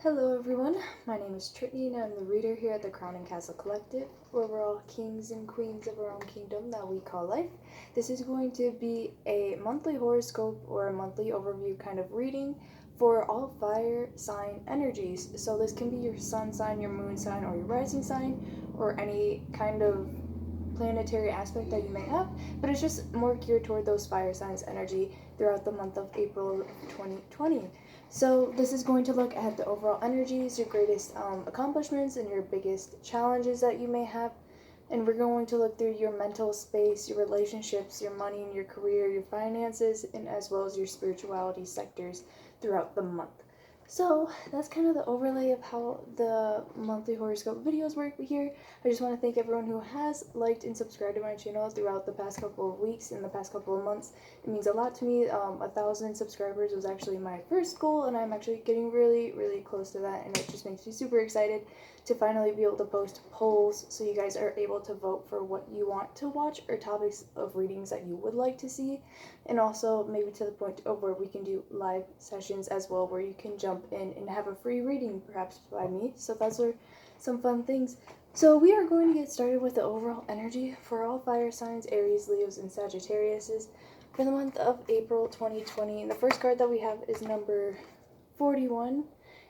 Hello everyone, my name is Trittany and I'm the reader here at the Crown and Castle Collective, where we're all kings and queens of our own kingdom that we call life. This is going to be a monthly horoscope or a monthly overview kind of reading for all fire sign energies. So this can be your sun sign, your moon sign, or your rising sign, or any kind of planetary aspect that you may have, but it's just more geared toward those fire signs energy throughout the month of April of 2020. So this is going to look at the overall energies, your greatest accomplishments, and your biggest challenges that you may have. And we're going to look through your mental space, your relationships, your money and your career, your finances, and as well as your spirituality sectors throughout the month. So that's kind of the overlay of how the monthly horoscope videos work here. I just want to thank everyone who has liked and subscribed to my channel throughout the past couple of weeks and the past couple of months. It means a lot to me. 1,000 subscribers was actually my first goal, and I'm actually getting really close to that, and it just makes me super excited to finally be able to post polls so you guys are able to vote for what you want to watch or topics of readings that you would like to see, and also maybe to the point of where we can do live sessions as well, where you can jump in and have a free reading perhaps by me. So those are some fun things. So we are going to get started with the overall energy for all fire signs, Aries, Leos, and Sagittariuses for the month of April 2020. And the first card that we have is number 41,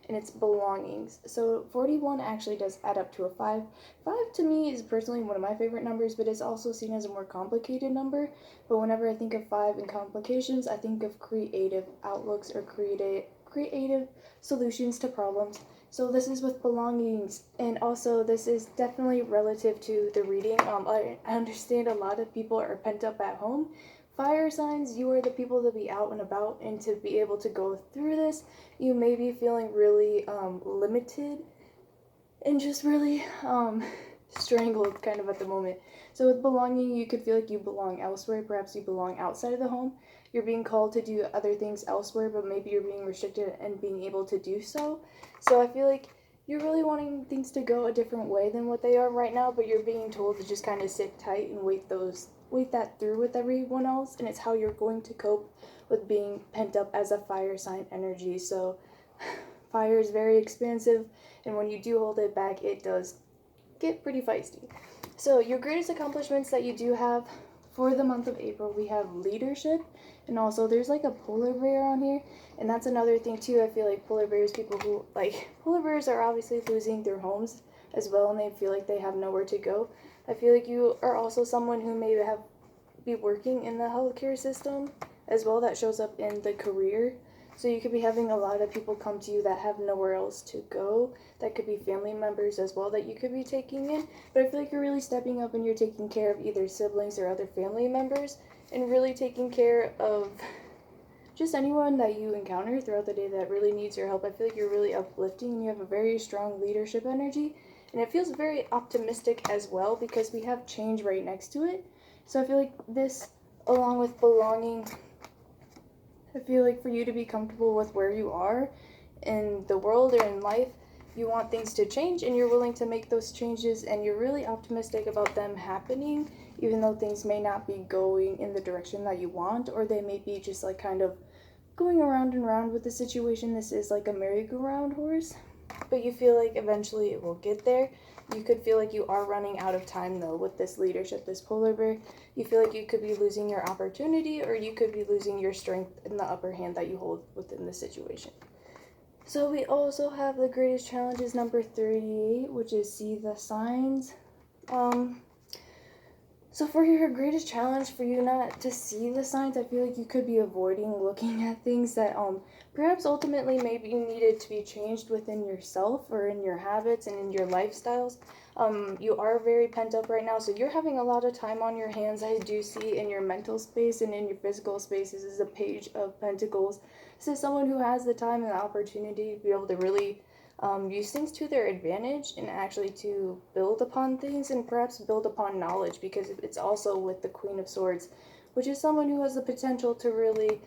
and it's belongings. So 41 actually does add up to a 5. 5 to me is personally one of my favorite numbers, but it's also seen as a more complicated number. But whenever I think of 5 and complications, I think of creative outlooks or creative solutions to problems. So this is with belongings, and also this is definitely relative to the reading. I understand a lot of people are pent up at home. Fire signs, you are the people to be out and about, and to be able to go through this, you may be feeling really limited and just really strangled kind of at the moment. So with belonging, you could feel like you belong elsewhere. Perhaps you belong outside of the home. You're being called to do other things elsewhere, but maybe you're being restricted and being able to do so. So I feel like you're really wanting things to go a different way than what they are right now, but you're being told to just kind of sit tight and wait that through with everyone else, and it's how you're going to cope with being pent up as a fire sign energy. So fire is very expansive, and when you do hold it back, it does get pretty feisty. So your greatest accomplishments that you do have for the month of April, we have leadership, and also there's like a polar bear on here, and that's another thing too. I feel like polar bears are obviously losing their homes as well, and they feel like they have nowhere to go. I feel like you are also someone who may be working in the healthcare system as well. That shows up in the career. So you could be having a lot of people come to you that have nowhere else to go. That could be family members as well that you could be taking in. But I feel like you're really stepping up and you're taking care of either siblings or other family members, and really taking care of just anyone that you encounter throughout the day that really needs your help. I feel like you're really uplifting, and you have a very strong leadership energy. And it feels very optimistic as well because we have change right next to it. So I feel like this, along with belonging, I feel like for you to be comfortable with where you are in the world or in life, you want things to change, and you're willing to make those changes, and you're really optimistic about them happening, even though things may not be going in the direction that you want, or they may be just like kind of going around and around with the situation. This is like a merry-go-round horse, but you feel like eventually it will get there. You could feel like you are running out of time though with this leadership, this polar bear. You feel like you could be losing your opportunity, or you could be losing your strength in the upper hand that you hold within the situation. So we also have the greatest challenges, number 38, which is see the signs. So for your greatest challenge, for you not to see the signs, I feel like you could be avoiding looking at things that perhaps ultimately maybe needed to be changed within yourself or in your habits and in your lifestyles. You are very pent up right now, so you're having a lot of time on your hands. I do see in your mental space and in your physical space. This is a Page of Pentacles. This is someone who has the time and the opportunity to be able to really use things to their advantage, and actually to build upon things and perhaps build upon knowledge, because it's also with the Queen of Swords, which is someone who has the potential to really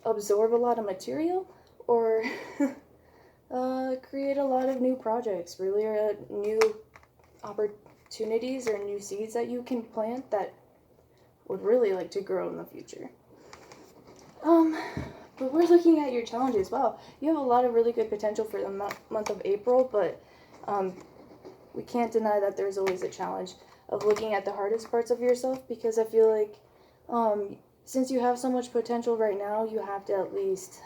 absorb a lot of material, or create a lot of new projects, really, or new opportunities or new seeds that you can plant that would really like to grow in the future. But we're looking at your challenges. Wow, you have a lot of really good potential for the month of April, but we can't deny that there's always a challenge of looking at the hardest parts of yourself, because I feel like since you have so much potential right now, you have to at least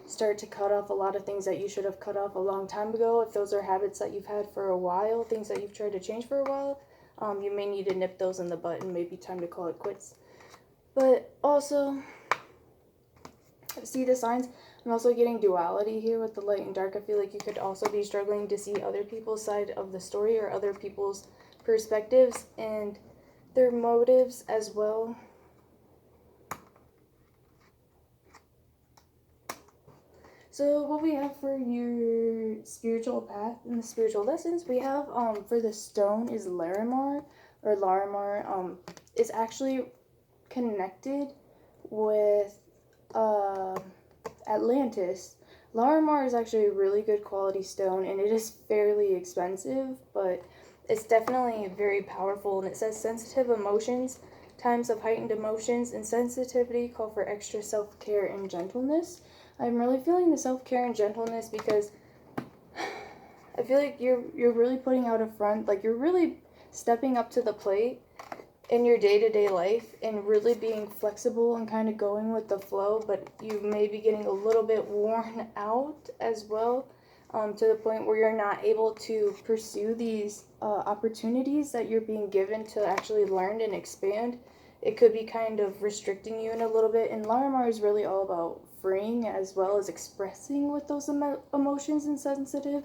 start to cut off a lot of things that you should have cut off a long time ago. If those are habits that you've had for a while, things that you've tried to change for a while, you may need to nip those in the bud and maybe time to call it quits. But also, see the signs? I'm also getting duality here with the light and dark. I feel like you could also be struggling to see other people's side of the story or other people's perspectives and their motives as well. So what we have for your spiritual path and the spiritual lessons, we have for the stone is Larimar, or Larimar, is actually connected with Atlantis. Larimar is actually a really good quality stone, and it is fairly expensive, but it's definitely very powerful. And it says sensitive emotions, times of heightened emotions and sensitivity call for extra self-care and gentleness. I'm really feeling the self-care and gentleness because I feel like you're really putting out a front, like you're really stepping up to the plate in your day-to-day life and really being flexible and kind of going with the flow, but you may be getting a little bit worn out as well, to the point where you're not able to pursue these opportunities that you're being given to actually learn and expand. It could be kind of restricting you in a little bit, and Larimar is really all about freeing as well as expressing with those emotions and sensitive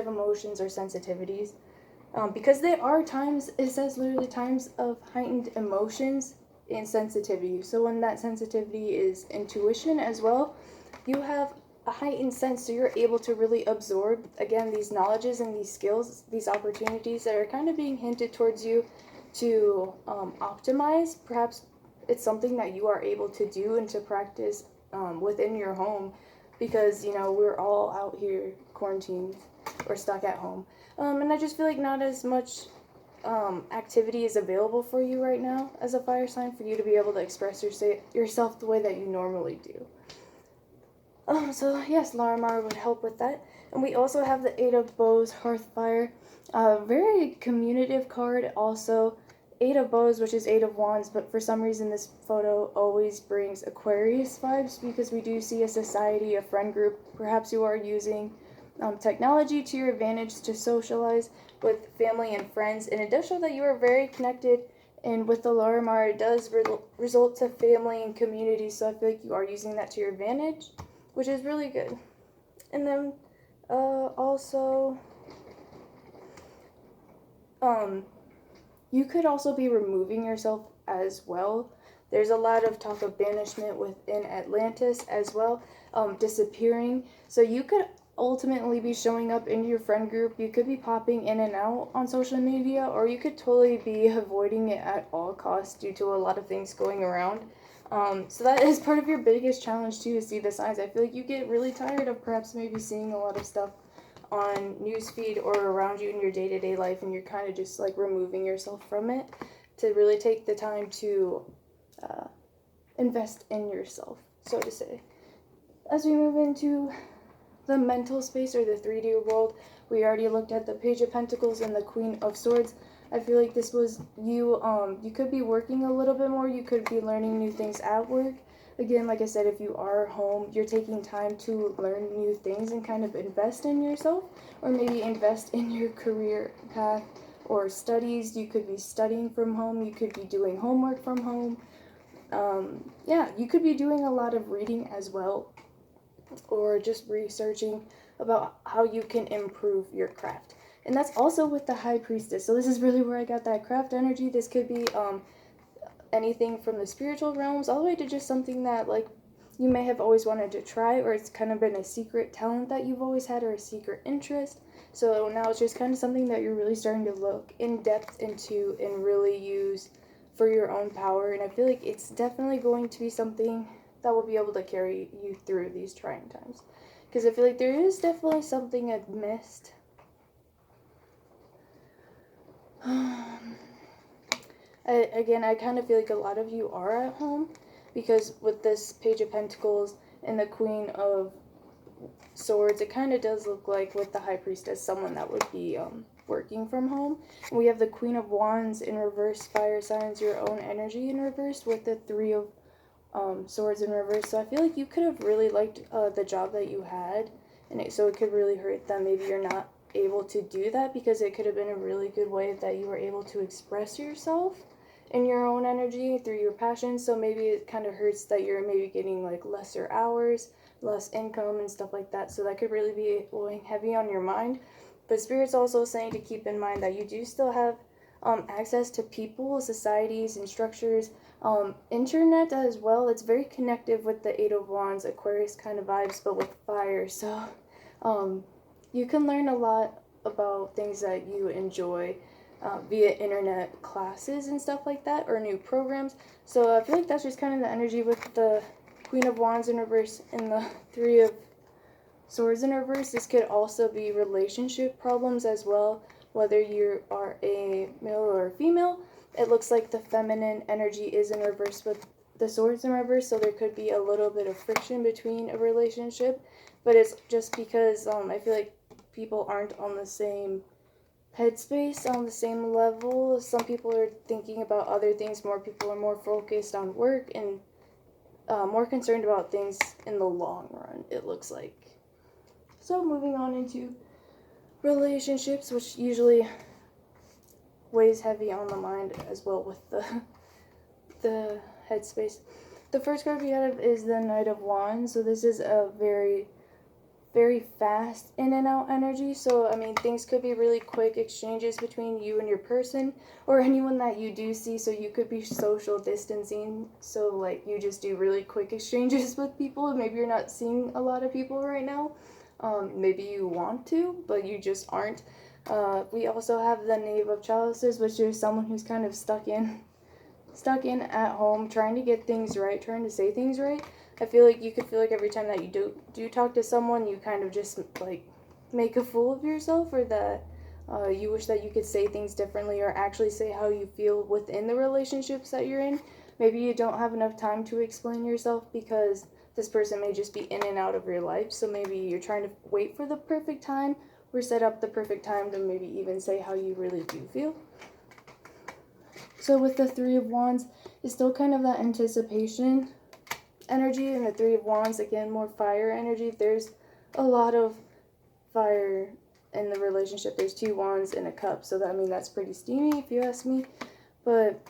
emotions or sensitivities. Because there are times, it says literally times of heightened emotions and sensitivity. So when that sensitivity is intuition as well, you have a heightened sense, so you're able to really absorb, again, these knowledges and these skills, these opportunities that are kind of being hinted towards you to optimize. Perhaps it's something that you are able to do and to practice within your home, because, you know, we're all out here quarantined or stuck at home. And I just feel like not as much activity is available for you right now as a fire sign for you to be able to express yourself the way that you normally do. So yes, Larimar would help with that. And we also have the Eight of Bows, Hearthfire. Very communicative card also. Eight of Bows, which is Eight of Wands, but for some reason this photo always brings Aquarius vibes, because we do see a society, a friend group. Perhaps you are using technology to your advantage to socialize with family and friends, and it does show that you are very connected. And with the Larimar, it does result to family and community, so I feel like you are using that to your advantage, which is really good. And then also you could also be removing yourself as well. There's a lot of talk of banishment within Atlantis as well, disappearing. So you could ultimately be showing up in your friend group. You could be popping in and out on social media, or you could totally be avoiding it at all costs due to a lot of things going around. So that is part of your biggest challenge too, to see the signs. I feel like you get really tired of perhaps maybe seeing a lot of stuff on newsfeed or around you in your day-to-day life, and you're kind of just like removing yourself from it to really take the time to invest in yourself, so to say. As we move into the mental space or the 3D world, we already looked at the Page of Pentacles and the Queen of Swords. I feel like this was you, you could be working a little bit more, you could be learning new things at work. Again, like I said, if you are home, you're taking time to learn new things and kind of invest in yourself, or maybe invest in your career path or studies. You could be studying from home, you could be doing homework from home. Yeah, you could be doing a lot of reading as well, or just researching about how you can improve your craft. And that's also with the High Priestess. So this is really where I got that craft energy. This could be anything from the spiritual realms all the way to just something that like you may have always wanted to try, or it's kind of been a secret talent that you've always had, or a secret interest. So now it's just kind of something that you're really starting to look in depth into and really use for your own power. And I feel like it's definitely going to be something that will be able to carry you through these trying times, because I feel like there is definitely something I've missed. Again, I kind of feel like a lot of you are at home, because with this Page of Pentacles and the Queen of Swords, it kind of does look like with the High Priestess, someone that would be working from home. And we have the Queen of Wands in reverse, fire signs, your own energy in reverse, with the Three of Swords in reverse. So I feel like you could have really liked the job that you had, and so it could really hurt that maybe you're not able to do that, because it could have been a really good way that you were able to express yourself in your own energy through your passion. So maybe it kind of hurts that you're maybe getting like lesser hours, less income and stuff like that. So that could really be weighing heavy on your mind. But Spirit's also saying to keep in mind that you do still have access to people, societies, and structures, internet as well. It's very connective with the Eight of Wands, Aquarius kind of vibes, but with fire. So you can learn a lot about things that you enjoy via internet classes and stuff like that, or new programs. So I feel like that's just kind of the energy with the Queen of Wands in reverse and the Three of Swords in reverse. This could also be relationship problems as well, whether you are a male or a female. It looks like the feminine energy is in reverse with the swords in reverse, so there could be a little bit of friction between a relationship, but it's just because I feel like people aren't on the same headspace, on the same level. Some people are thinking about other things, more people are more focused on work and more concerned about things in the long run, it looks like. So moving on into relationships, which usually weighs heavy on the mind as well with the headspace. The first card we have is the Knight of Wands. So this is a very, very fast in and out energy. So I mean, things could be really quick exchanges between you and your person, or anyone that you do see. So you could be social distancing, so like you just do really quick exchanges with people. Maybe you're not seeing a lot of people right now. Maybe you want to, but you just aren't. We also have the Knave of Chalices, which is someone who's kind of stuck in at home, trying to get things right, trying to say things right. I feel like you could feel like every time that you do talk to someone, you kind of just like make a fool of yourself, or that you wish that you could say things differently, or actually say how you feel within the relationships that you're in. Maybe you don't have enough time to explain yourself because this person may just be in and out of your life. So maybe you're trying to wait for the perfect time, or set up the perfect time to maybe even say how you really do feel. So with the Three of Wands, it's still kind of that anticipation energy, and the Three of Wands, again, more fire energy. There's a lot of fire in the relationship. There's two wands and a cup, so that, I mean, that's pretty steamy if you ask me. But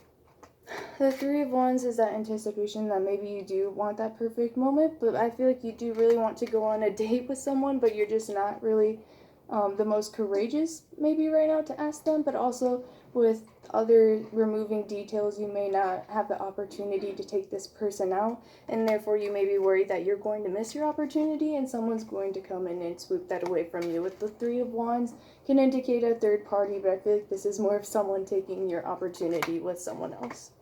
the Three of Wands is that anticipation that maybe you do want that perfect moment, but I feel like you do really want to go on a date with someone, but you're just not really the most courageous maybe right now to ask them. But also with other removing details, you may not have the opportunity to take this person out, and therefore you may be worried that you're going to miss your opportunity and someone's going to come in and swoop that away from you. With the Three of Wands, can indicate a third party, but I feel like this is more of someone taking your opportunity with someone else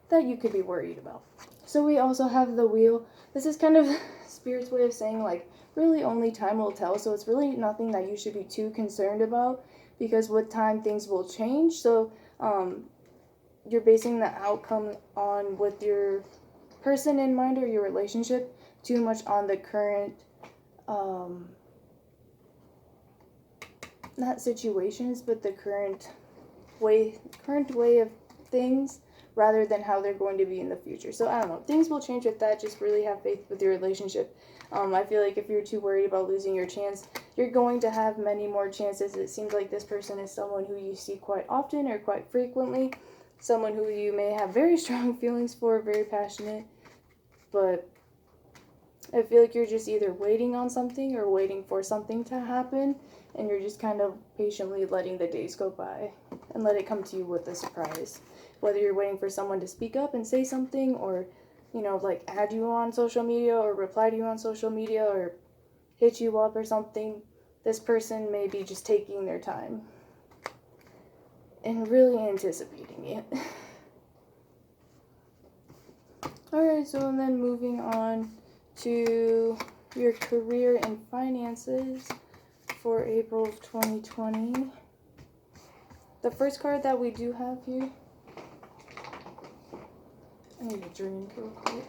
that you could be worried about. So we also have the Wheel. This is kind of Spirit's way of saying, like, really only time will tell. So it's really nothing that you should be too concerned about, because with time things will change. So you're basing the outcome on with your person in mind, or your relationship, too much on the current not situations, but the current way of things, rather than how they're going to be in the future. So I don't know, things will change with that. Just really have faith with your relationship. I feel like if you're too worried about losing your chance, you're going to have many more chances. It seems like this person is someone who you see quite often or quite frequently, someone who you may have very strong feelings for, very passionate, but I feel like you're just either waiting on something or waiting for something to happen, and you're just kind of patiently letting the days go by and let it come to you with a surprise. Whether you're waiting for someone to speak up and say something, or, you know, like add you on social media, or reply to you on social media, or hit you up or something, this person may be just taking their time and really anticipating it. Alright, so and then moving on to your career and finances for April of 2020. The first card that we do have here I need a drink real quick.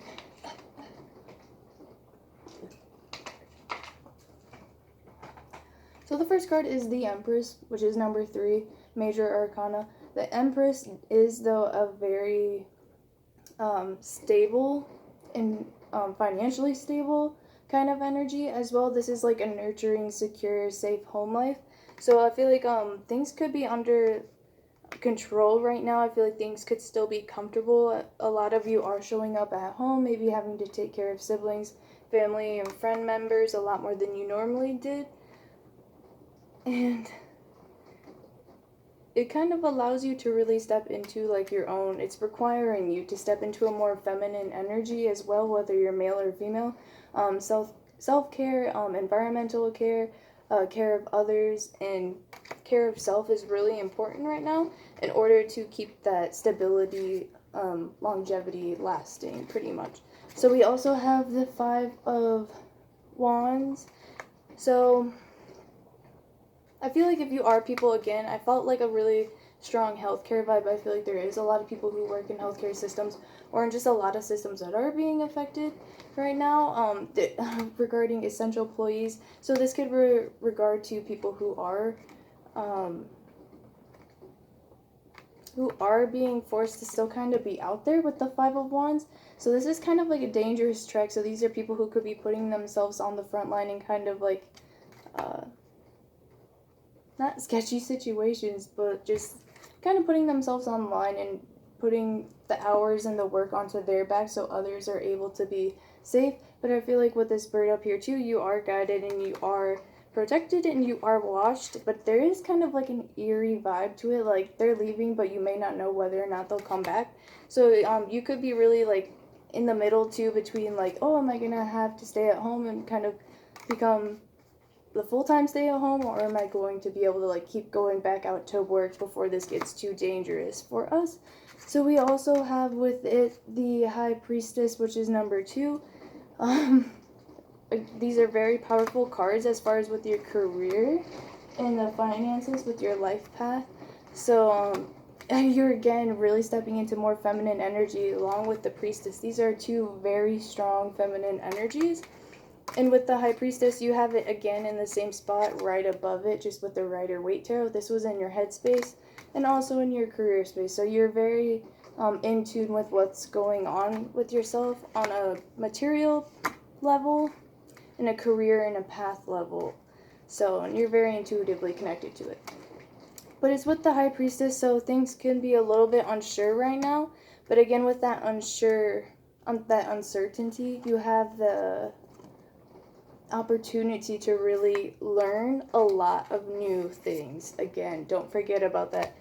So the first card is the Empress, which is number 3, Major Arcana. The Empress is, though, a very stable and financially stable kind of energy as well. This is like a nurturing, secure, safe home life. So I feel like things could be under control right now. I feel like things could still be comfortable. A lot of you are showing up at home, maybe having to take care of siblings, family, and friend members a lot more than you normally did. And it kind of allows you to really step into like your own, it's requiring you to step into a more feminine energy as well, whether you're male or female. Self-care, environmental care, care of others, and care of self is really important right now in order to keep that stability, longevity lasting pretty much. So we also have the 5 of Wands. So I feel like if you are people, again, I felt like a really strong healthcare vibe. I feel like there is a lot of people who work in healthcare systems or in just a lot of systems that are being affected right now regarding essential employees. So this could regard to people who are being forced to still kind of be out there with the 5 of Wands. So this is kind of like a dangerous trek. So these are people who could be putting themselves on the front line and kind of like not sketchy situations, but just kind of putting themselves online and putting the hours and the work onto their back so others are able to be safe. But I feel like with this bird up here too, you are guided and you are protected and you are watched, but there is kind of like an eerie vibe to it, like they're leaving but you may not know whether or not they'll come back. So you could be really like in the middle too, between like, oh, am I gonna have to stay at home and kind of become the full-time stay at home, or am I going to be able to like keep going back out to work before this gets too dangerous for us? So we also have with it the High Priestess, which is number 2. These are very powerful cards as far as with your career and the finances, with your life path. So you're again really stepping into more feminine energy along with the Priestess. These are 2 very strong feminine energies. And with the High Priestess, you have it again in the same spot right above it, just with the Rider-Waite Tarot. This was in your headspace and also in your career space. So you're very in tune with what's going on with yourself on a material level, in a career and a path level. So, and you're very intuitively connected to it. But it's with the High Priestess, so things can be a little bit unsure right now. But again, with that that uncertainty, you have the opportunity to really learn a lot of new things. Again, don't forget about that.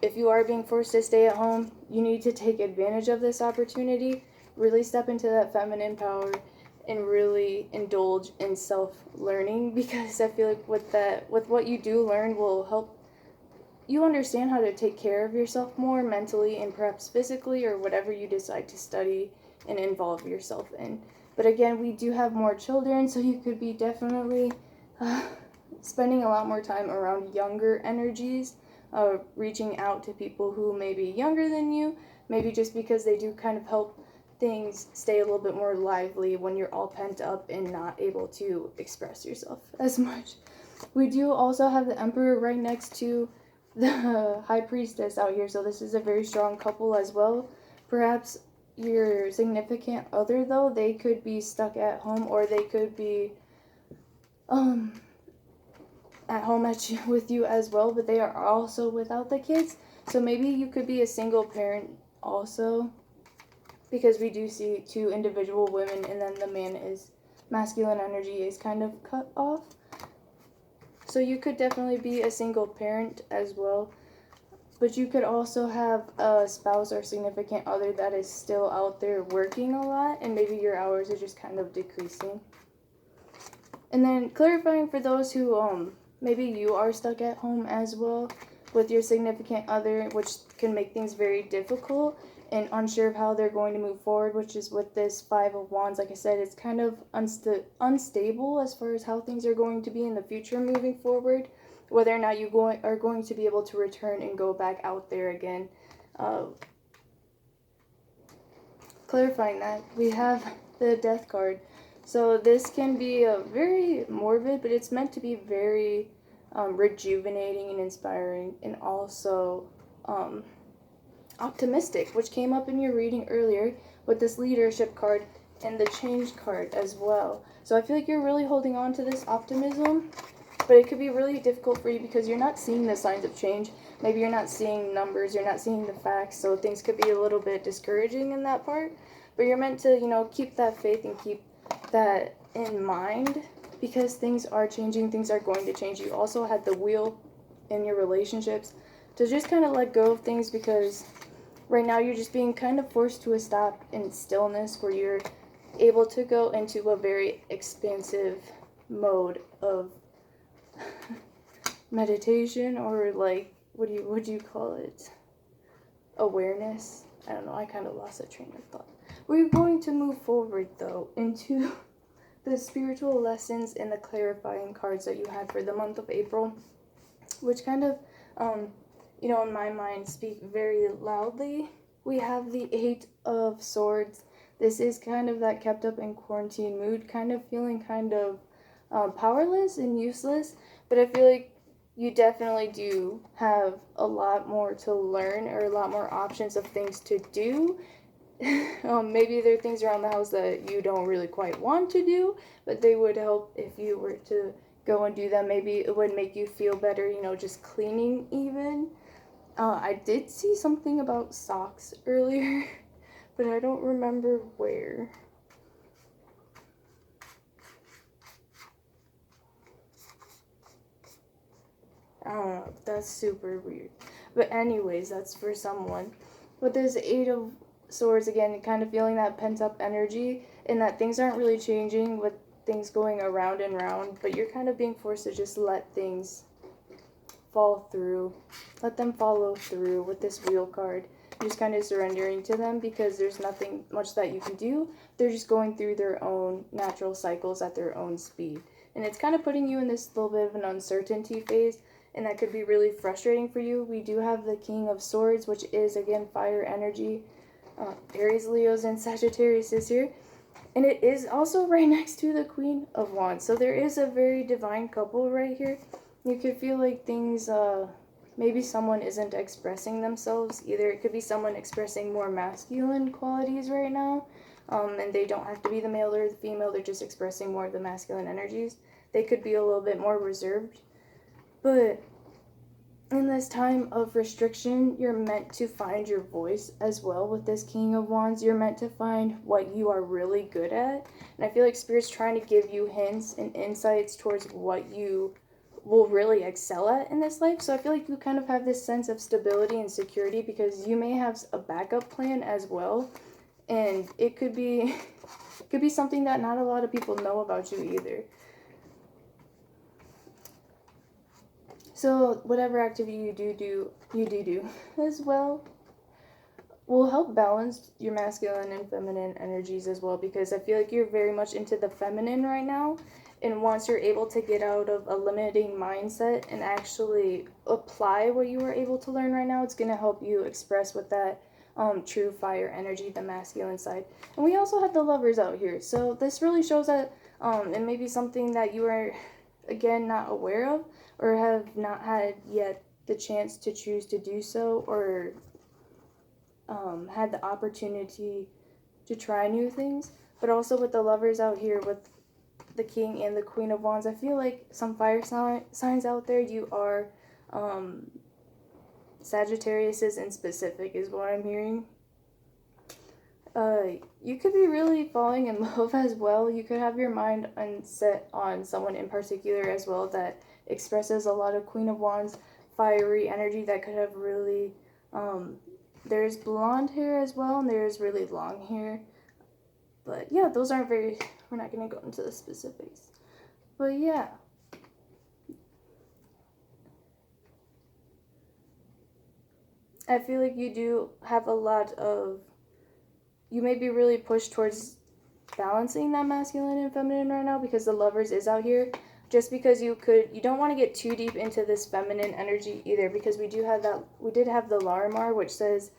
If you are being forced to stay at home, you need to take advantage of this opportunity, really step into that feminine power, and really indulge in self-learning, because I feel like with what you do learn will help you understand how to take care of yourself more mentally and perhaps physically, or whatever you decide to study and involve yourself in. But again, we do have more children, so you could be definitely spending a lot more time around younger energies, reaching out to people who may be younger than you, maybe just because they do kind of help things stay a little bit more lively when you're all pent up and not able to express yourself as much. We do also have the Emperor right next to the High Priestess out here, so this is a very strong couple as well. Perhaps your significant other, though, they could be stuck at home, or they could be at home with you as well, but they are also without the kids. So maybe you could be a single parent also, because we do see 2 individual women, and then the man is masculine energy is kind of cut off. So you could definitely be a single parent as well. But you could also have a spouse or significant other that is still out there working a lot, and maybe your hours are just kind of decreasing. And then clarifying for those who maybe you are stuck at home as well with your significant other, which can make things very difficult and unsure of how they're going to move forward, which is with this 5 of Wands. Like I said, it's kind of unstable as far as how things are going to be in the future moving forward, whether or not you are going to be able to return and go back out there again. clarifying that, we have the Death card. So this can be a very morbid, but it's meant to be very rejuvenating and inspiring, and also optimistic, which came up in your reading earlier with this leadership card and the change card as well. So I feel like you're really holding on to this optimism, but it could be really difficult for you because you're not seeing the signs of change. Maybe you're not seeing numbers, you're not seeing the facts, so things could be a little bit discouraging in that part. But you're meant to, you know, keep that faith and keep that in mind, because things are changing, things are going to change. You also had the wheel in your relationships to just kind of let go of things, because right now you're just being kind of forced to a stop in stillness where you're able to go into a very expansive mode of meditation, or like, what do you call it? Awareness? I don't know, I kind of lost a train of thought. We're going to move forward though into the spiritual lessons and the clarifying cards that you had for the month of April, which kind of, you know, in my mind speak very loudly. We have the Eight of Swords. This is kind of that kept up in quarantine mood, kind of feeling kind of powerless and useless, but I feel like you definitely do have a lot more to learn, or a lot more options of things to do. Maybe there are things around the house that you don't really quite want to do, but they would help if you were to go and do them. Maybe it would make you feel better, you know, just cleaning even. I did see something about socks earlier, but I don't remember where. I don't know, that's super weird. But anyways, that's for someone. But there's Eight of Swords again, kind of feeling that pent up energy, and that things aren't really changing with things going around and round, but you're kind of being forced to just let things fall through. Let them follow through with this Wheel card. You're just kind of surrendering to them because there's nothing much that you can do. They're just going through their own natural cycles at their own speed. And it's kind of putting you in this little bit of an uncertainty phase, and that could be really frustrating for you. We do have the King of Swords, which is, again, fire energy. Aries, Leos, and Sagittarius is here. And it is also right next to the Queen of Wands. So there is a very divine couple right here. You could feel like things, maybe someone isn't expressing themselves either. It could be someone expressing more masculine qualities right now. And they don't have to be the male or the female. They're just expressing more of the masculine energies. They could be a little bit more reserved. But in this time of restriction, you're meant to find your voice as well with this King of Wands. You're meant to find what you are really good at. And I feel like Spirit's trying to give you hints and insights towards what you will really excel at in this life. So I feel like you kind of have this sense of stability and security, because you may have a backup plan as well. And it could be something that not a lot of people know about you either. So whatever activity you do as well will help balance your masculine and feminine energies as well, because I feel like you're very much into the feminine right now. And once you're able to get out of a limiting mindset and actually apply what you were able to learn right now, it's going to help you express with that true fire energy, the masculine side. And we also have the Lovers out here. So this really shows that it may be something that you are, again, not aware of, or have not had yet the chance to choose to do so, or had the opportunity to try new things. But also with the Lovers out here, with the King and the Queen of Wands, I feel like some fire signs out there, you are Sagittarius in specific is what I'm hearing. You could be really falling in love as well. You could have your mind set on someone in particular as well that expresses a lot of Queen of Wands fiery energy that could have really, there's blonde hair as well, and there's really long hair. But yeah, those aren't very, we're not going to go into the specifics. But yeah. I feel like you do have a lot of, you may be really pushed towards balancing that masculine and feminine right now, because the Lovers is out here. Just because you don't want to get too deep into this feminine energy either, because we did have the Larimar, which says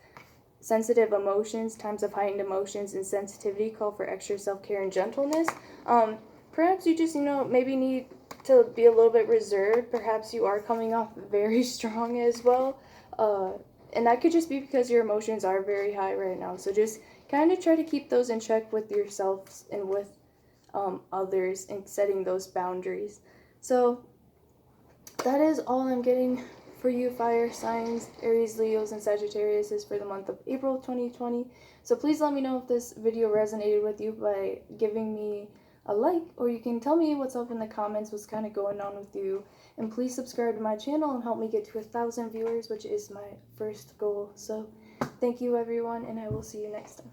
sensitive emotions, times of heightened emotions and sensitivity call for extra self-care and gentleness. Perhaps you just, maybe need to be a little bit reserved. Perhaps you are coming off very strong as well. And that could just be because your emotions are very high right now. So just kind of try to keep those in check with yourselves and with others and setting those boundaries. So that is all I'm getting for you fire signs, Aries, Leos, and Sagittarius is for the month of April 2020. So please let me know if this video resonated with you by giving me a like, or you can tell me what's up in the comments, what's kind of going on with you. And please subscribe to my channel and help me get to 1,000 viewers, which is my first goal. So thank you everyone, and I will see you next time.